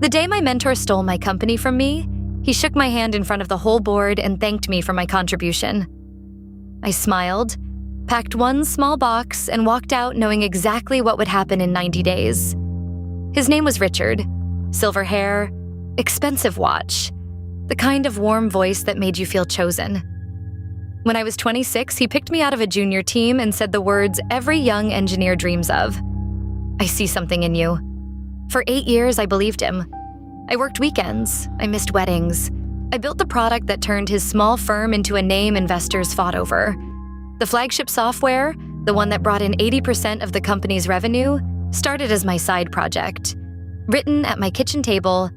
The day my mentor stole my company from me, he shook my hand in front of the whole board and thanked me for my contribution. I smiled, packed one small box, and walked out knowing exactly what would happen in 90 days. His name was Richard. Silver hair, expensive watch, the kind of warm voice that made you feel chosen. When I was 26, he picked me out of a junior team and said the words every young engineer dreams of. "I see something in you." For 8 years, I believed him. I worked weekends. I missed weddings. I built the product that turned his small firm into a name investors fought over. The flagship software, the one that brought in 80% of the company's revenue, started as my side project. Written at my kitchen table,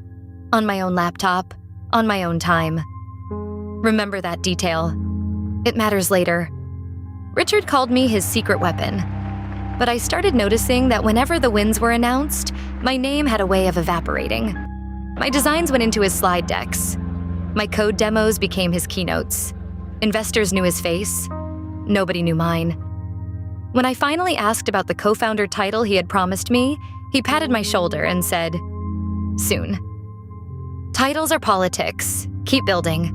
on my own laptop, on my own time. Remember that detail. It matters later. Richard called me his secret weapon. But I started noticing that whenever the wins were announced, my name had a way of evaporating. My designs went into his slide decks. My code demos became his keynotes. Investors knew his face. Nobody knew mine. When I finally asked about the co-founder title he had promised me, he patted my shoulder and said, "Soon. Titles are politics. Keep building."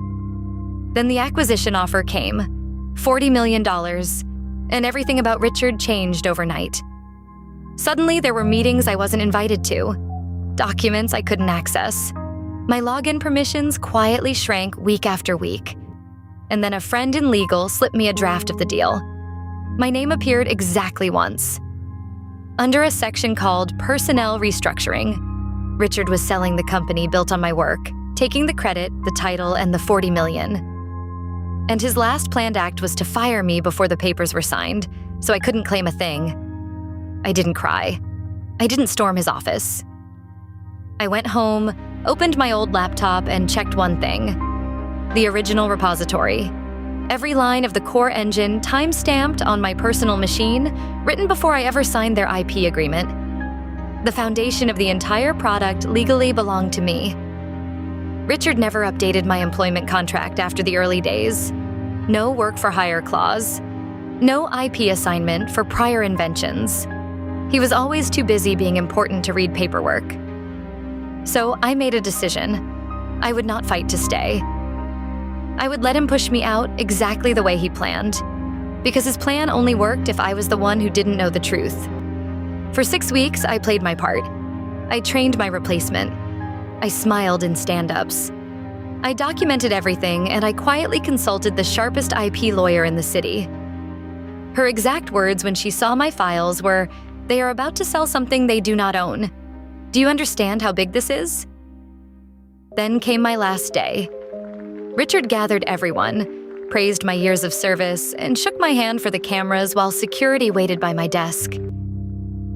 Then the acquisition offer came, $40 million, and everything about Richard changed overnight. Suddenly, there were meetings I wasn't invited to, documents I couldn't access. My login permissions quietly shrank week after week. And then a friend in legal slipped me a draft of the deal. My name appeared exactly once. Under a section called Personnel Restructuring, Richard was selling the company built on my work, taking the credit, the title, and the $40 million. And his last planned act was to fire me before the papers were signed, so I couldn't claim a thing. I didn't cry. I didn't storm his office. I went home, opened my old laptop, and checked one thing: the original repository. Every line of the core engine time-stamped on my personal machine, written before I ever signed their IP agreement. The foundation of the entire product legally belonged to me. Richard never updated my employment contract after the early days. No work-for-hire clause. No IP assignment for prior inventions. He was always too busy being important to read paperwork. So I made a decision. I would not fight to stay. I would let him push me out exactly the way he planned, because his plan only worked if I was the one who didn't know the truth. For 6 weeks, I played my part. I trained my replacement. I smiled in stand-ups. I documented everything, and I quietly consulted the sharpest IP lawyer in the city. Her exact words when she saw my files were, "They are about to sell something they do not own. Do you understand how big this is?" Then came my last day. Richard gathered everyone, praised my years of service, and shook my hand for the cameras while security waited by my desk.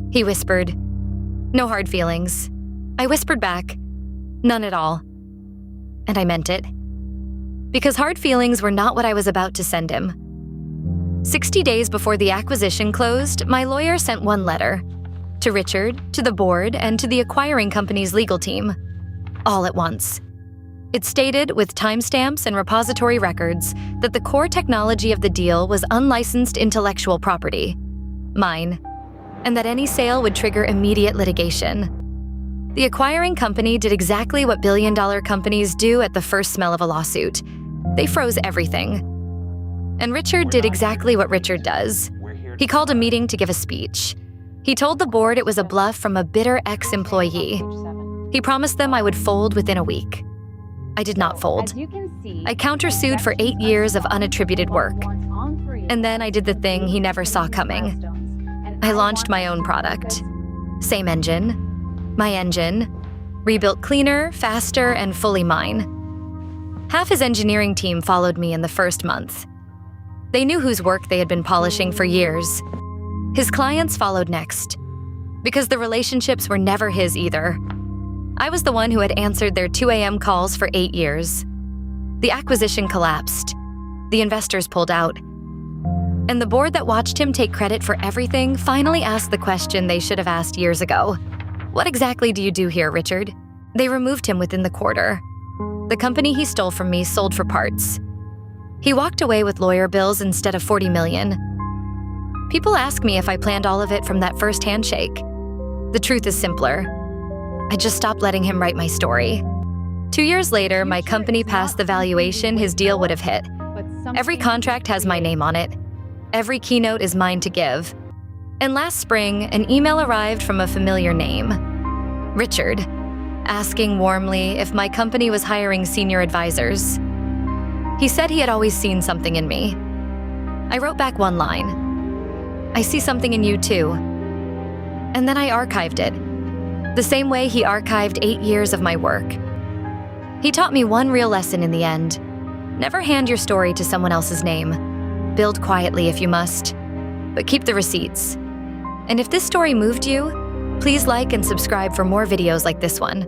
He whispered, "No hard feelings." I whispered back, "None at all." And I meant it. Because hard feelings were not what I was about to send him. 60 days before the acquisition closed, my lawyer sent one letter. To Richard, to the board, and to the acquiring company's legal team. All at once. It stated, with timestamps and repository records, that the core technology of the deal was unlicensed intellectual property. Mine. And that any sale would trigger immediate litigation. The acquiring company did exactly what billion-dollar companies do at the first smell of a lawsuit. They froze everything. And Richard did exactly what Richard does. He called a meeting to give a speech. He told the board it was a bluff from a bitter ex-employee. He promised them I would fold within a week. I did not fold. I countersued for 8 years of unattributed work. And then I did the thing he never saw coming. I launched my own product. Same engine. My engine. Rebuilt cleaner, faster, and fully mine. Half his engineering team followed me in the first month. They knew whose work they had been polishing for years. His clients followed next. Because the relationships were never his either. I was the one who had answered their 2 a.m. calls for 8 years. The acquisition collapsed. The investors pulled out. And the board that watched him take credit for everything finally asked the question they should have asked years ago. "What exactly do you do here, Richard?" They removed him within the quarter. The company he stole from me sold for parts. He walked away with lawyer bills instead of $40 million. People ask me if I planned all of it from that first handshake. The truth is simpler. I just stopped letting him write my story. 2 years later, my company passed the valuation his deal would have hit. Every contract has my name on it. Every keynote is mine to give. And last spring, an email arrived from a familiar name, Richard, asking warmly if my company was hiring senior advisors. He said he had always seen something in me. I wrote back one line, "I see something in you too." And then I archived it, the same way he archived 8 years of my work. He taught me one real lesson in the end. Never hand your story to someone else's name. Build quietly if you must, but keep the receipts. And if this story moved you, please like and subscribe for more videos like this one.